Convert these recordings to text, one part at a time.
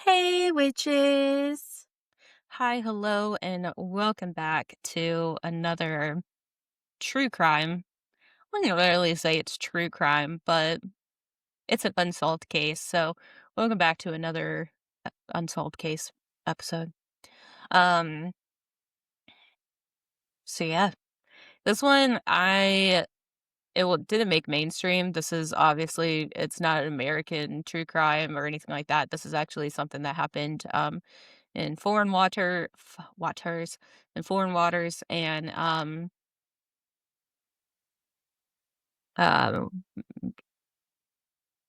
Hey, witches. Hi, hello, and welcome back to another true crime. I wouldn't really say it's true crime, but it's an unsolved case. So, welcome back to another unsolved case episode. Um, so yeah, this one didn't make mainstream. This is obviously it's not an American true crime or anything like that. This is actually something that happened in waters in foreign waters um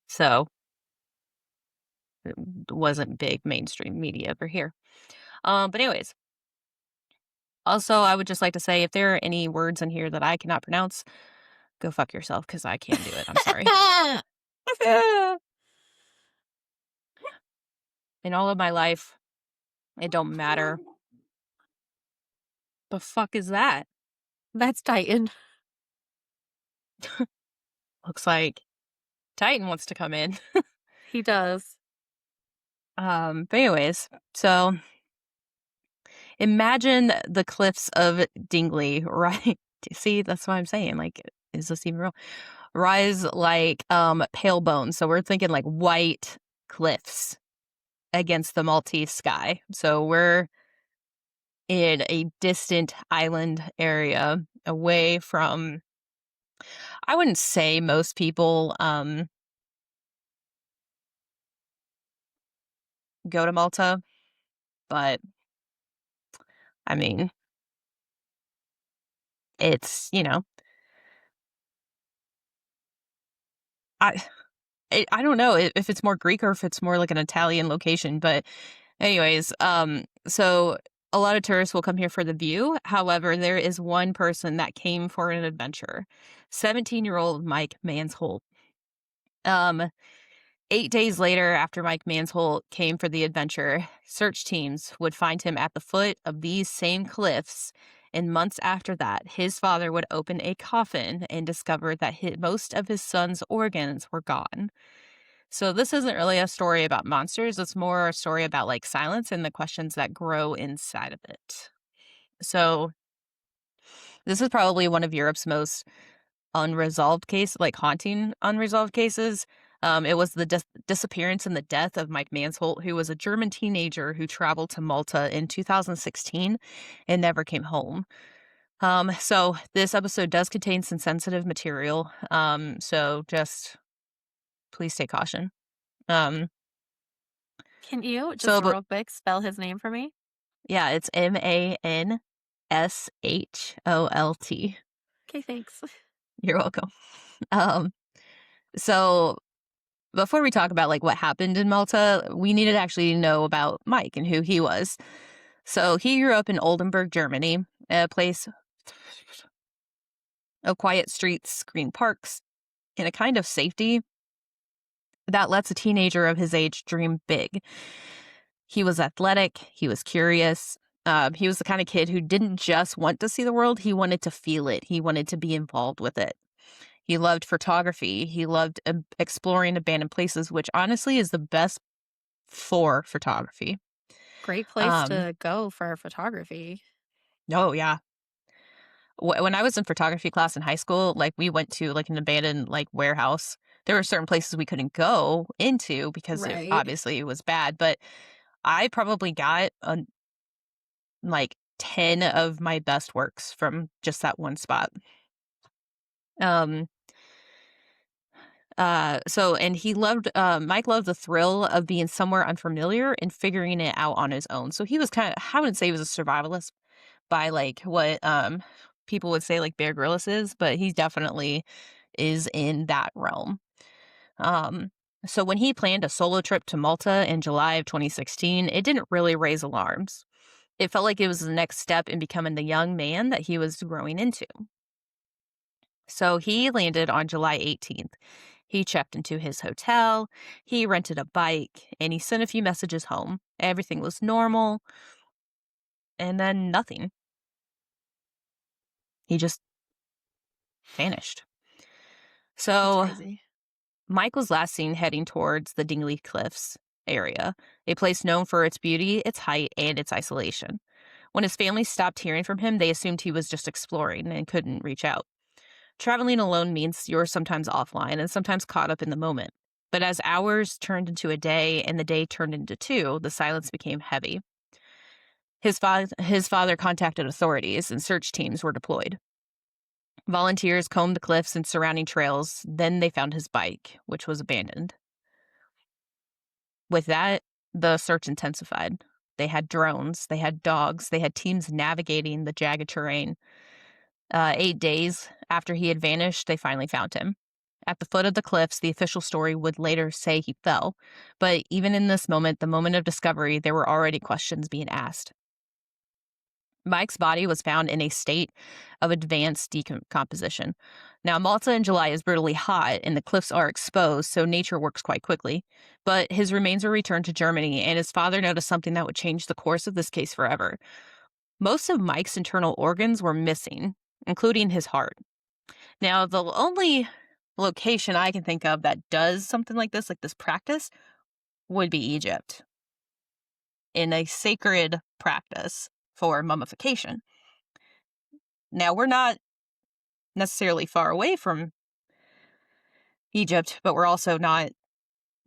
so it wasn't big mainstream media over here. But anyways, also I would just like to say if there are any words in here that I cannot pronounce, go fuck yourself because I can't do it. I'm sorry. In all of my life, it don't matter. The fuck is that? That's Titan. Looks like Titan wants to come in. He does. But anyways, so imagine the cliffs of Dingley, right? See, that's what I'm saying. Like, is this even real? Rise like pale bones. So we're thinking like white cliffs against the Maltese sky. So we're in a distant island area away from I wouldn't say most people go to Malta, but I mean, it's, I I don't know if it's more Greek or if it's more like an Italian location, but anyways, so a lot of tourists will come here for the view. However, there is one person that came for an adventure. 17-year-old Mike Mansholt. Um, 8 days later, after Mike Mansholt came for the adventure, search teams would find him at the foot of these same cliffs. And months after that, his father would open a coffin and discover that most of his son's organs were gone. So this isn't really a story about monsters. It's more a story about like silence and the questions that grow inside of it. So this is probably one of Europe's most unresolved like haunting unresolved cases. It was the disappearance and the death of Mike Mansholt, who was a German teenager who traveled to Malta in 2016 and never came home. So this episode does contain some sensitive material. So just please take caution. Um, Can you just but real quick spell his name for me? yeah, it's Mansholt. Okay, thanks. You're welcome. Um, so before we talk about like what happened in Malta, we needed to actually know about Mike and who he was. So he grew up in Oldenburg, Germany, a place of quiet streets, green parks, and a kind of safety that lets a teenager of his age dream big. He was athletic, he was curious. He was the kind of kid who didn't just want to see the world, he wanted to feel it. He wanted to be involved with it. He loved photography. He loved exploring abandoned places, which honestly is the best for photography. Great place Um, to go for photography. oh yeah. When I was in photography class in high school, like we went to like an abandoned like warehouse. There were certain places we couldn't go into because it Right. obviously was bad, but I probably got like 10 of my best works from just that one spot. Um and Mike loved the thrill of being somewhere unfamiliar and figuring it out on his own. So he was kind of I wouldn't say he was a survivalist by like what people would say like Bear Grylls is, but he definitely is in that realm. Um so when he planned a solo trip to Malta in July of 2016, it didn't really raise alarms. It felt like it was the next step in becoming the young man that he was growing into. So he landed on July 18th. He checked into his hotel, he rented a bike, and he sent a few messages home. Everything was normal, and then nothing. He just vanished. That's So crazy. Mike was last seen heading towards the Dingli Cliffs, area, a place known for its beauty, its height, and its isolation. When his family stopped hearing from him, they assumed he was just exploring and couldn't reach out. Traveling alone means you're sometimes offline and sometimes caught up in the moment. But as hours turned into a day and the day turned into two, the silence became heavy. His father contacted authorities and search teams were deployed. Volunteers combed the cliffs and surrounding trails. Then they found his bike, which was abandoned. With that, the search intensified. They had drones, they had dogs, they had teams navigating the jagged terrain. 8 days after he had vanished, they finally found him. At the foot of the cliffs, the official story would later say he fell. But even in this moment, the moment of discovery, there were already questions being asked. Mike's body was found in a state of advanced decomposition. Now, Malta in July is brutally hot and the cliffs are exposed, so nature works quite quickly. But his remains were returned to Germany, and his father noticed something that would change the course of this case forever. Most of Mike's internal organs were missing, including his heart. Now, the only location I can think of that does something like this practice, would be Egypt in a sacred practice for mummification. Now, we're not necessarily far away from Egypt, but we're also not,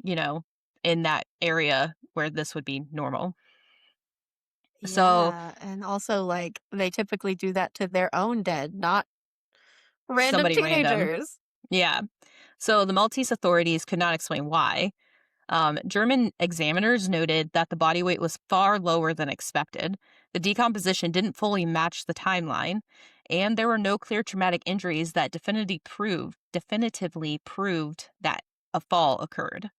you know, in that area where this would be normal. So, Yeah, and also, like, they typically do that to their own dead, not random somebody random. teenagers. Yeah. So the Maltese authorities could not explain why. German examiners noted that the body weight was far lower than expected. The decomposition didn't fully match the timeline, and there were no clear traumatic injuries that definitively proved that a fall occurred.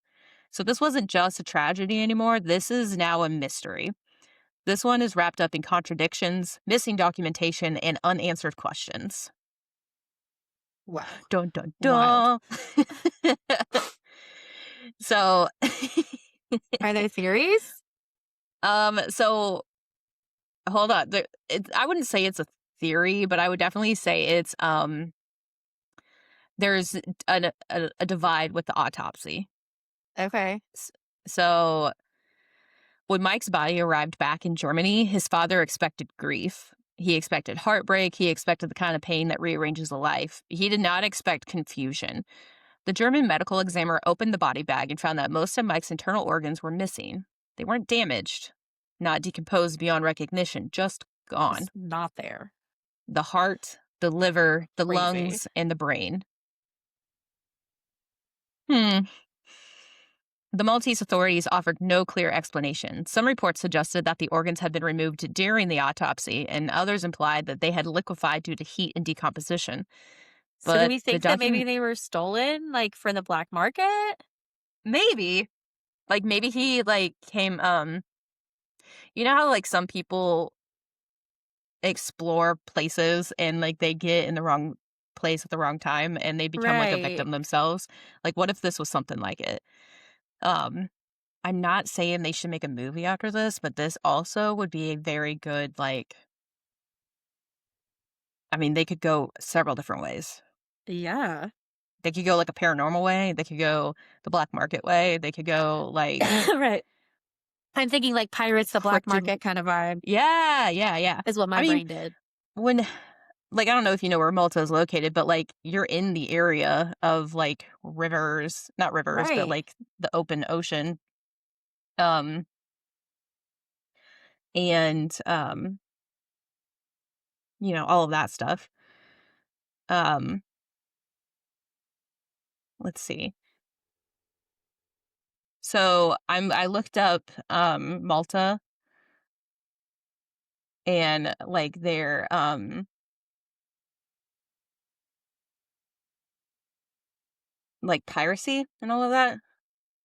So this wasn't just a tragedy anymore. This is now a mystery. This one is wrapped up in contradictions, missing documentation, and unanswered questions. Wow. Dun dun Wild. dun. So, Are there theories? so hold on. I wouldn't say it's a theory, but I would definitely say it's there's a divide with the autopsy. Okay. S- So when Mike's body arrived back in Germany, his father expected grief. He expected heartbreak. He expected the kind of pain that rearranges a life. He did not expect confusion. The German medical examiner opened the body bag and found that most of Mike's internal organs were missing. They weren't damaged, not decomposed beyond recognition, just gone. Just not there. The heart, the liver, the Crazy. lungs, and the brain. Hmm. The Maltese authorities offered no clear explanation. Some reports suggested that the organs had been removed during the autopsy, and others implied that they had liquefied due to heat and decomposition. So do But we the think that maybe they were stolen, like, for the black market? maybe, like maybe he like came you know how like some people explore places and like they get in the wrong place at the wrong time and they become like a Right. victim themselves? Like what if this was something like it? Um I'm not saying they should make a movie after this, but this also would be a very good like I mean, they could go several different ways. Yeah. They could go like a paranormal way, they could go the black market way, they could go like Right. I'm thinking, like, Pirates, the black cryptid. market kind of vibe Yeah, yeah, yeah. is what I my mean, brain did. when like, I don't know if you know where Malta is located, but, like, you're in the area of, like, rivers not rivers, but, Right. like, the open ocean, um, and all of that stuff. Um, let's see. So, I looked up, Malta and, like, their, like, piracy and all of that.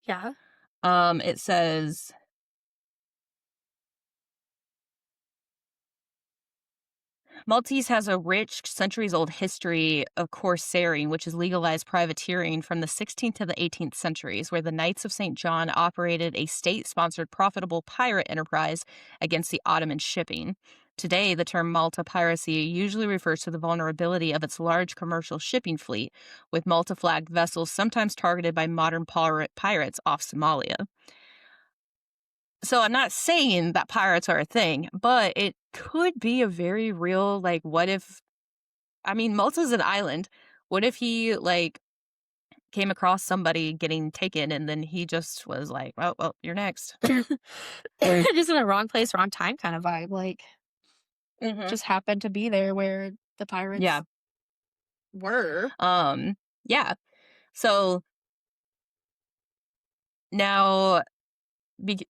Yeah. It says Maltese has a rich, centuries old history of corsairing, which is legalized privateering from the 16th to the 18th centuries, where the Knights of St. John operated a state sponsored profitable pirate enterprise against the Ottoman shipping. Today, the term Malta piracy usually refers to the vulnerability of its large commercial shipping fleet, with Malta flagged vessels sometimes targeted by modern pirates off Somalia. So I'm not saying that pirates are a thing, but it could be a very real, like, what if, I mean, Malta's an island. What if he, like, came across somebody getting taken and then he just was like, well, you're next. Just in the wrong place, wrong time kind of vibe. Like, Hmm. just happened to be there where the Yeah. pirates were. Um, yeah. So now be-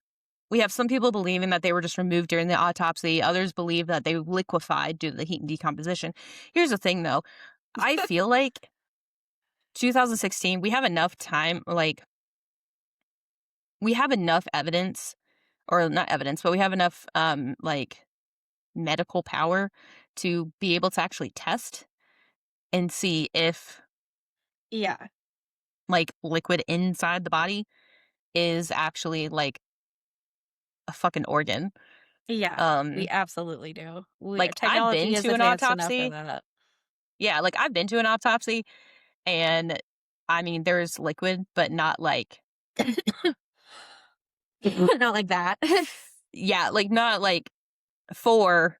we have some people believing that they were just removed during the autopsy. Others believe that they liquefied due to the heat and decomposition. Here's the thing, though. I feel like 2016, we have enough time, like, we have enough evidence, or not evidence, but we have enough, like, medical power to be able to actually test and see if, Yeah. like, liquid inside the body is actually, like, a fucking organ. Yeah. We Um, absolutely do. like, I've Technology been is to an advanced enough for autopsy. that. Yeah, like, I've been to an autopsy, and, I mean, there's liquid, but not like Not like that. yeah, like, not like 4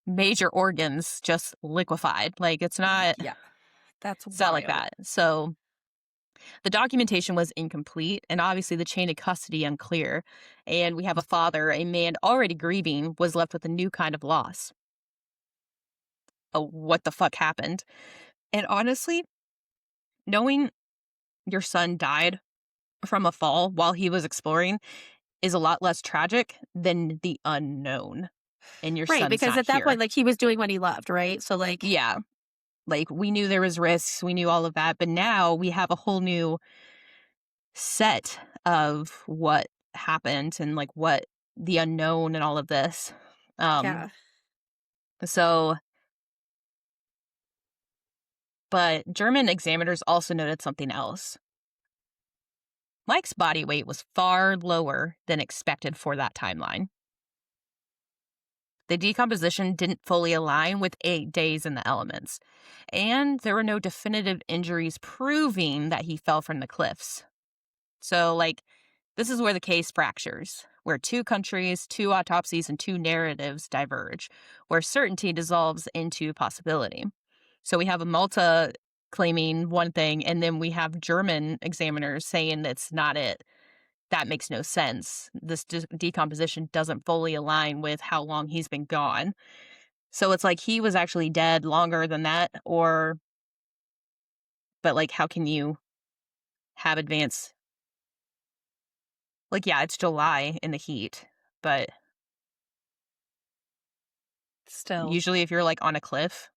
major organs just liquefied. Like, Yeah. That's it's not like wild. that. So, the documentation was incomplete, and obviously the chain of custody unclear. And we have a father, a man already grieving, was left with a new kind of loss. Oh, what the fuck happened? And honestly, knowing your son died from a fall while he was exploring is a lot less tragic than the unknown, and your Right, son's because not at that point, here. like, he was doing what he loved, right? So, like, Yeah, like, we knew there was risks, we knew all of that, but now we have a whole new set of what happened and, like, what the unknown and all of this. yeah. So but German examiners also noted something else. Mike's body weight was far lower than expected for that timeline. The decomposition didn't fully align with 8 days in the elements, and there were no definitive injuries proving that he fell from the cliffs. So, like, this is where the case fractures, where 2 countries, 2 autopsies, and 2 narratives diverge, where certainty dissolves into possibility. So we have a Malta claiming one thing, and then we have German examiners saying that's not it. That makes no sense. This decomposition doesn't fully align with how long he's been gone. So it's like he was actually dead longer than that, or, but like, how can you have advanced? Like, yeah, it's July in the heat, but Still. usually if you're like on a cliff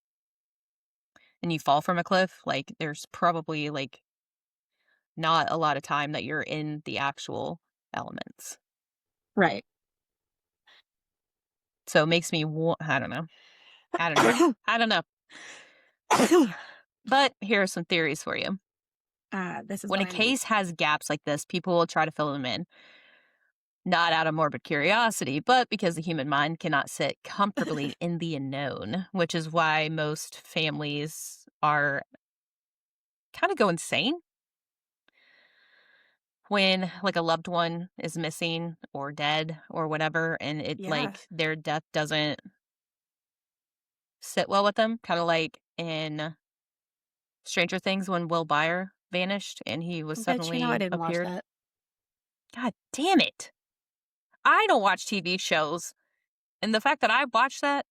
and you fall from a cliff, like, there's probably like not a lot of time that you're in the actual elements. Right. So it makes me I don't know. I don't know. I don't know. But here are some theories for you. This is When what a I need. case has gaps like this, people will try to fill them in, not out of morbid curiosity, but because the human mind cannot sit comfortably in the unknown, which is why most families are kind of go insane when, like, a loved one is missing or dead or whatever, and it, Yeah. like, their death doesn't sit well with them, kind of like in Stranger Things when Will Byers vanished and he was But, I suddenly didn't watch appeared. that. God damn it. I don't watch TV shows, and the fact that I watched that,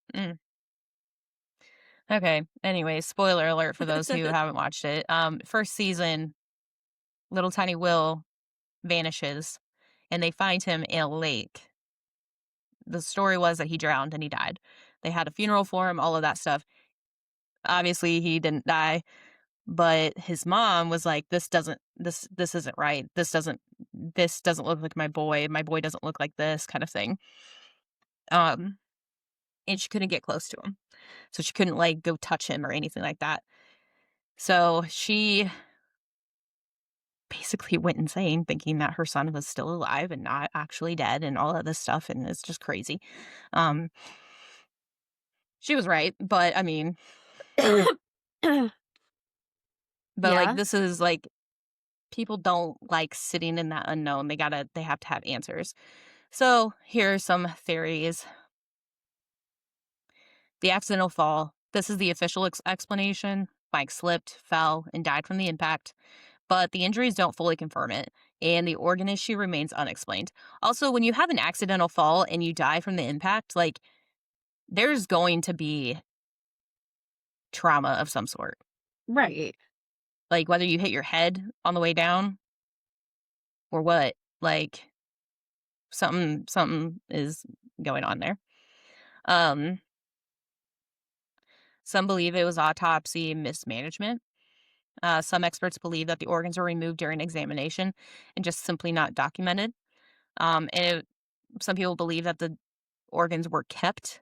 okay. Anyways, spoiler alert for those who haven't watched it. First season, little tiny Will vanishes, and they find him in a lake. The story was that he drowned and he died. They had a funeral for him, all of that stuff. Obviously, he didn't die, but his mom was like, this isn't right. This doesn't look like my boy. My boy doesn't look like this," kind of thing. Um, and she couldn't get close to him. So she couldn't, like, go touch him or anything like that. So she basically went insane thinking that her son was still alive and not actually dead and all of this stuff, and it's just crazy. Um, she was right, but I mean, but, like, Yeah. this is, like, people don't like sitting in that unknown. They have to have answers. So here are some theories. The accidental fall. This is the official explanation. Mike slipped, fell, and died from the impact, but the injuries don't fully confirm it, and the organ issue remains unexplained. Also, when you have an accidental fall and you die from the impact, like, there's going to be trauma of some sort. Right. Like, whether you hit your head on the way down or what, like, something is going on there. Um, some believe it was autopsy mismanagement. Some experts believe that the organs were removed during examination and just simply not documented. Some people believe that the organs were kept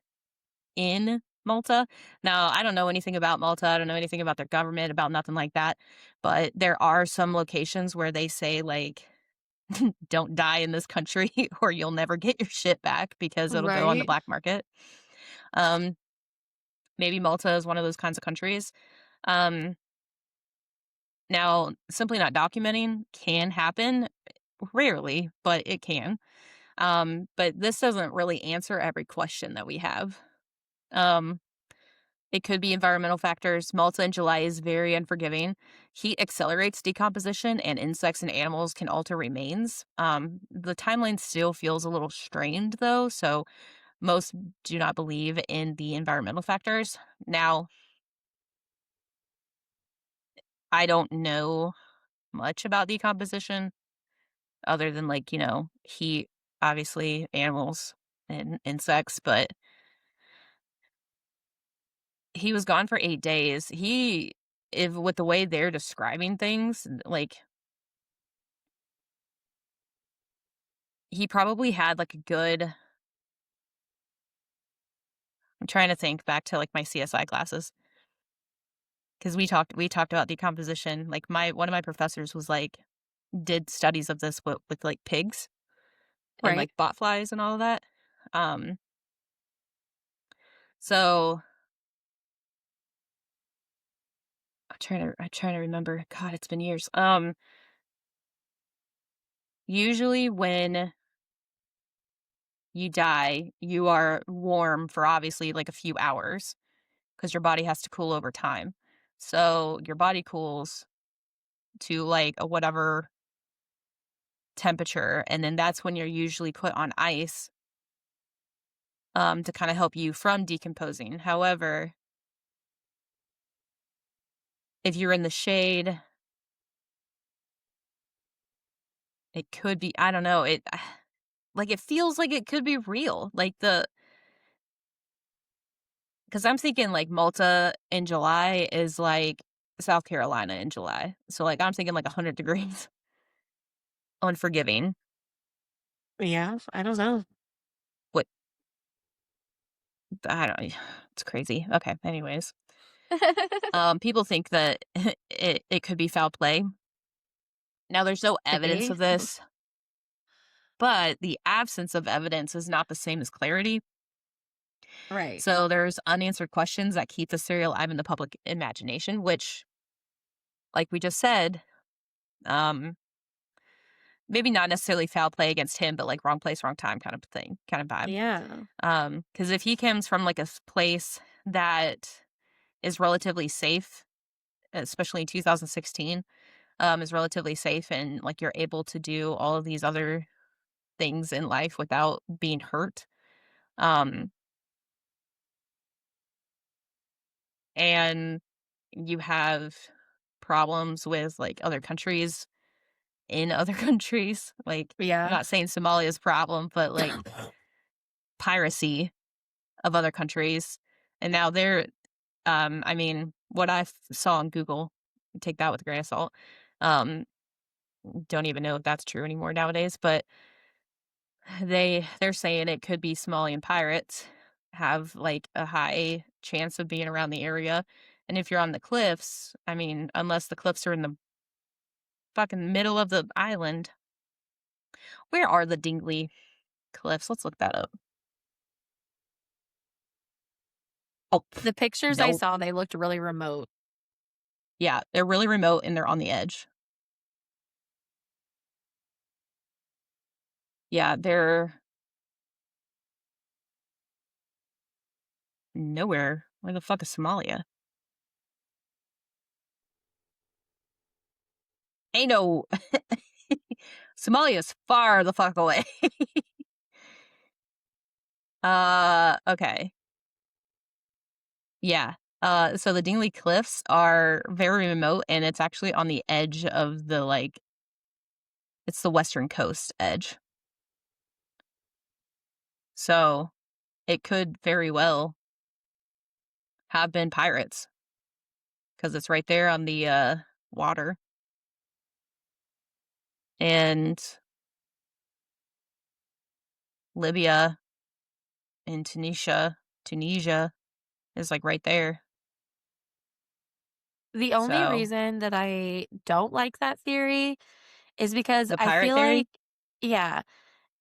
in Malta. Now, I don't know anything about Malta. I don't know anything about their government, about nothing like that. But there are some locations where they say, like, don't die in this country or you'll never get your shit back because it'll go on the Right. black market. Um, Maybe Malta is one of those kinds of countries. Um, Now, simply not documenting can happen, rarely, but it can. But this doesn't really answer every question that we have. Um, it could be environmental factors. Malta in July is very unforgiving. Heat accelerates decomposition, and insects and animals can alter remains. The timeline still feels a little strained, though, so most do not believe in the environmental factors. Now, I don't know much about decomposition other than, like, heat, obviously, animals and insects, but he was gone for 8 days. If with the way they're describing things, like, he probably had, like, a good I'm trying to think back to, like, my CSI classes because we talked about decomposition. Like, my one of my professors was, like, did studies of this with, like, pigs and, Right. like, bot flies and all of that. Um, so I'm trying to remember. God, it's been years. Usually when you die, you are warm for obviously, like, a few hours because your body has to cool over time. So your body cools to, like, a whatever temperature, and then that's when you're usually put on ice, to kinda help you from decomposing. However, if you're in the shade, it could be I don't know, like, it feels like it could be real, like, because 'cause I'm thinking, like, Malta in July is like South Carolina in July. So, like, I'm thinking, like, 100 degrees, unforgiving. Yeah. I don't know. What I don't it's crazy. Okay, anyways. People think that it could be foul play. Now there's no Could evidence be. of this, but the absence of evidence is not the same as clarity. Right. So there's unanswered questions that keep the serial alive in the public imagination, which, like we just said, um, maybe not necessarily foul play against him, but like wrong place, wrong time kind of thing, kind of vibe. Yeah. Because if he comes from like a place that is relatively safe, especially in 2016, is relatively safe, and like you're able to do all of these other things in life without being hurt. Um, and you have problems with like other countries in other countries. Like, I'm Yeah. not saying Somalia's problem, but like piracy of other countries. And now I mean, what saw on Google, take that with a grain of salt. Um, don't even know if that's true anymore nowadays, but they're saying it could be Somalian pirates have like a high chance of being around the area. And if you're on the cliffs, I mean, unless the cliffs are in the fucking middle of the island, where are the Dingli Cliffs? Let's look that up. Oh, The pictures I no. saw, they looked really remote. Yeah, they're really remote and they're on the edge. Yeah, they're nowhere. Where the fuck is Somalia? Ain't no Somalia's far the fuck away. Okay. Yeah. So the Dingli Cliffs are very remote, and it's actually on the edge of the, like, it's the western coast edge. So it could very well have been pirates because it's right there on the water. And Libya and Tunisia is like right there. The only So reason that I don't like that theory is because the I pirate feel theory. like yeah,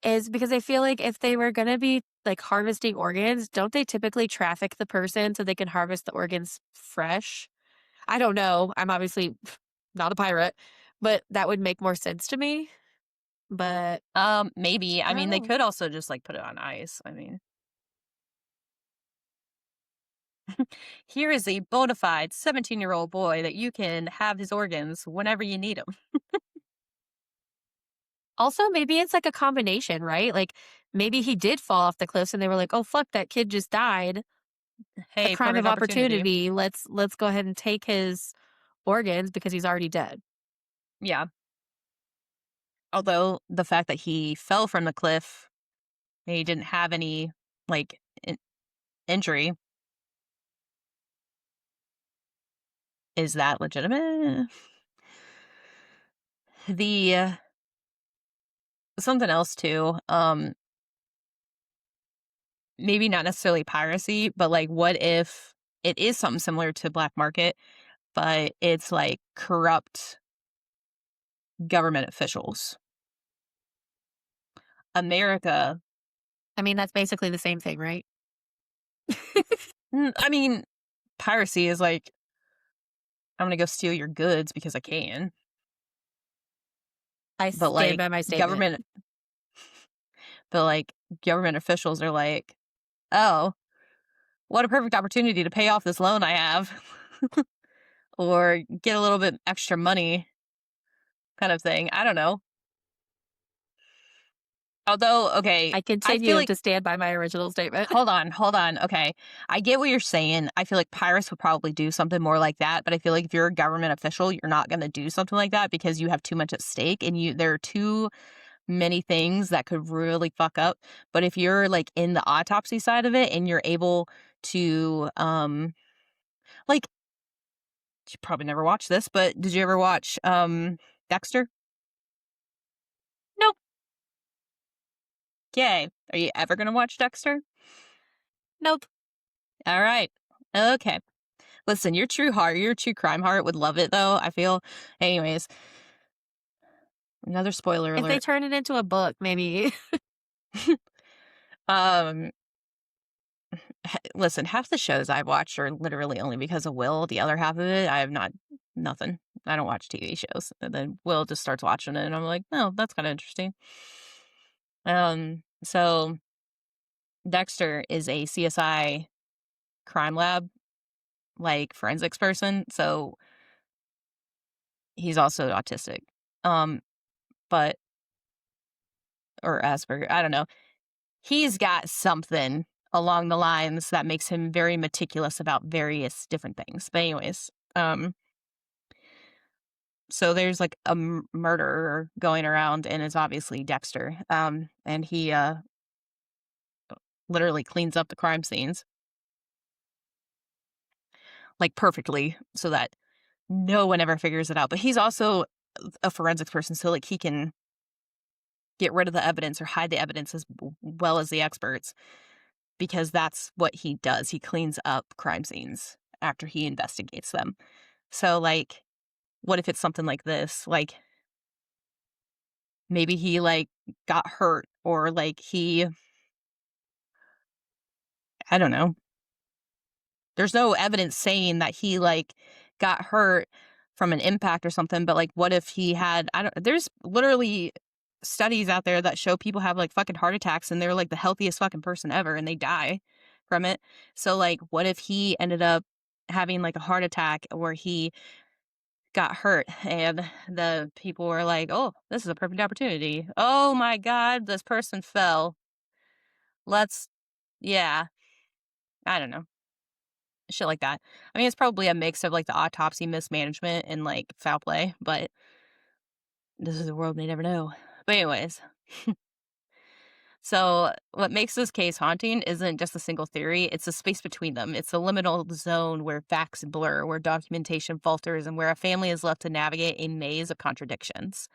is because I feel like if they were gonna be, like, harvesting organs, don't they typically traffic the person so they can harvest the organs fresh? I don't know. I'm obviously not a pirate, but that would make more sense to me, but Maybe. I I don't mean, they know. could also just like put it on ice. I mean, here is a bona fide 17-year-old boy that you can have his organs whenever you need them. Also, maybe it's, like, a combination, right? Like, maybe he did fall off the cliffs and they were like, "Oh, fuck, that kid just died. A Hey, crime of perfect opportunity. opportunity. Let's go ahead and take his organs because he's already dead." Yeah. Although the fact that he fell from the cliff, and he didn't have any like injury, is that legitimate? The something else too. Maybe not necessarily piracy, but like, what if it is something similar to black market, but it's like corrupt government officials? America, I mean, that's basically the same thing, right? I mean, piracy is like, I'm gonna go steal your goods because I can. I But stand like by my statement. government, but like government officials are like, oh, what a perfect opportunity to pay off this loan I have, or get a little bit extra money, kind of thing. I don't know. Although, okay, I I feel continue like, to stand by my original statement. hold on. Okay, I get what you're saying. I feel like pirates would probably do something more like that, but I feel like if you're a government official, you're not going to do something like that because you have too much at stake, and there are too many things that could really fuck up. But if you're like in the autopsy side of it and you're able to, like, you probably never watched this, but did you ever watch Dexter? Nope, Okay. Are you ever gonna watch Dexter? nope. All right. Okay. Listen, your true crime heart would love it though, I feel. Anyways, another spoiler If they alert. turn it into a book, maybe. um Listen, half the shows I've watched are literally only because of Will. The other half of it, I have not nothing. I don't watch TV shows. And then Will just starts watching it and I'm like, "Oh, that's kind of interesting." So Dexter is a CSI crime lab, like, forensics person, so he's also autistic. Um, but or Asperger, I don't know. He's got something along the lines that makes him very meticulous about various different things. But anyways, so there's like a murderer going around, and it's obviously Dexter. And he literally cleans up the crime scenes like perfectly so that no one ever figures it out. But he's also a forensics person, so like he can get rid of the evidence or hide the evidence as well as the experts because that's what he does. He cleans up crime scenes after he investigates them. So like, what if it's something like this? Like, maybe he like got hurt, or like he, I don't know. There's no evidence saying that he like got hurt from an impact or something, but like, what if he had, I don't, there's literally studies out there that show people have, like, fucking heart attacks, and they're, like, the healthiest fucking person ever, and they die from it. So, like, what if he ended up having, like, a heart attack where he got hurt and the people were like, "Oh, this is a perfect opportunity. Oh my god, this person fell. Let's" yeah, I don't know. Shit like that. I mean, it's probably a mix of, like, the autopsy mismanagement and, like, foul play, but this is a world they never know. But anyways, so what makes this case haunting isn't just a single theory, it's the space between them. It's a liminal zone where facts blur, where documentation falters, and where a family is left to navigate a maze of contradictions.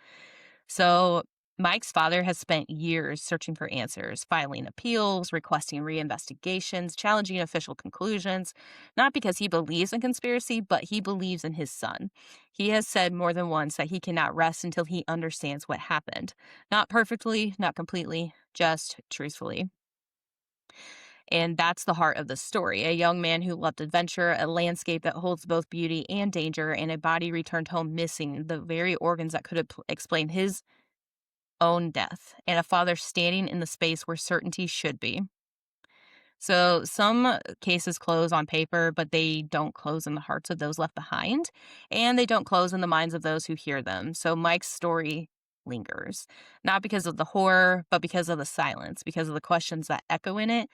So, Mike's father has spent years searching for answers, filing appeals, requesting reinvestigations, challenging official conclusions, not because he believes in conspiracy, but he believes in his son. He has said more than once that he cannot rest until he understands what happened. Not perfectly, not completely, just truthfully. And that's the heart of the story. A young man who loved adventure, a landscape that holds both beauty and danger, and a body returned home missing the very organs that could have explained his own death, and a father standing in the space where certainty should be. So some cases close on paper, but they don't close in the hearts of those left behind, and they don't close in the minds of those who hear them. So Mike's story lingers, not because of the horror, but because of the silence, because of the questions that echo in it,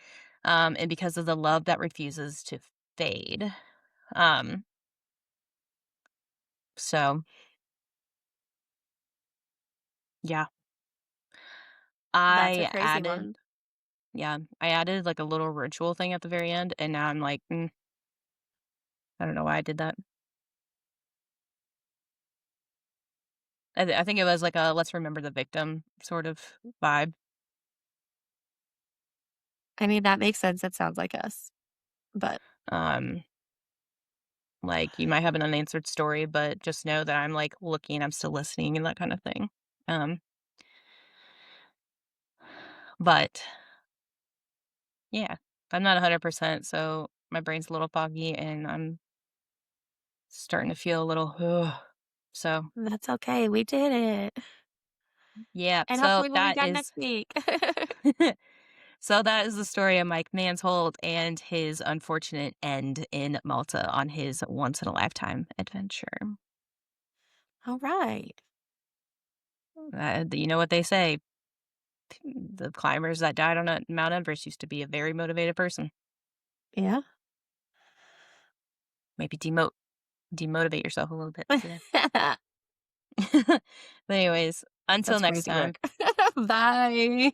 and because of the love that refuses to fade. Um, so yeah, That's a I crazy added one. yeah, I added like a little ritual thing at the very end, and now I'm like, I don't know why I did that. I think it was like a let's remember the victim sort of vibe. I mean, that makes sense. It sounds like us, but Um, like you might have an unanswered story, but just know that I'm like looking, I'm still listening and that kind of thing. Um, but yeah, I'm not 100%, so my brain's a little foggy and I'm starting to feel a little, ugh. So that's okay. We did it. yeah, And hopefully we'll be that done is next week. so that is the story of Mike Mansholt and his unfortunate end in Malta on his once in a lifetime adventure. All right. You know what they say, the climbers that died on Mount Everest used to be a very motivated person. Yeah. Maybe demotivate yourself a little bit today. But anyways, until That's next crazy time. work. Bye.